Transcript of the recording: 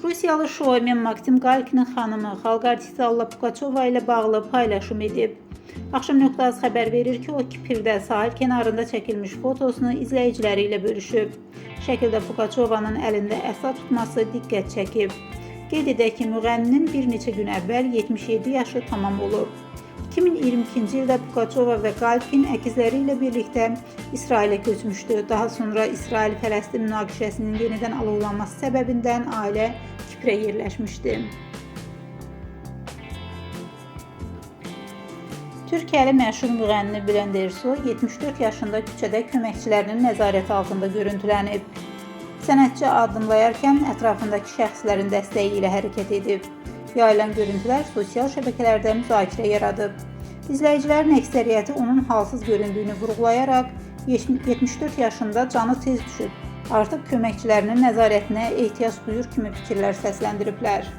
Rusiyalı şoumen Maksim Galkinin xanımı xalq artisti Alla Pugaçova ilə bağlı paylaşım edib. Axşam.az xəbər verir ki, o Kipirdə sahil kənarında çəkilmiş fotosunu izləyiciləri ilə bölüşüb. Şəkildə Pugaçovanın əlində əsa tutması diqqət çəkib. Qeyd edək ki, müğənninin bir neçə gün əvvəl 77 yaşı tamam olub. 2022-ci ildə Pugaçova və Galkin əkizləri ilə birlikdə İsrailə köçmüşdü. Daha sonra İsrail-Fələstin münaqişəsinin yenidən alovlanması səbəbindən ailə Kiprə yerləşmişdi. Türkiyəli məşhur müğənni Bülent Ersoy 74 yaşında küçədə köməkçilərinin nəzarəti altında görüntülənib. Sənətçi addımlayarkən ətrafındakı şəxslərin dəstəyi ilə hərəkət edib. Yayılan görüntülər sosial şəbəkələrdə müzakirə yaradıb. İzləyicilərin əksəriyyəti onun halsız göründüyünü vurğulayaraq 74 yaşında canı tez düşüb, artıq köməkçilərinin nəzarətinə ehtiyac duyur kimi fikirlər səsləndiriblər.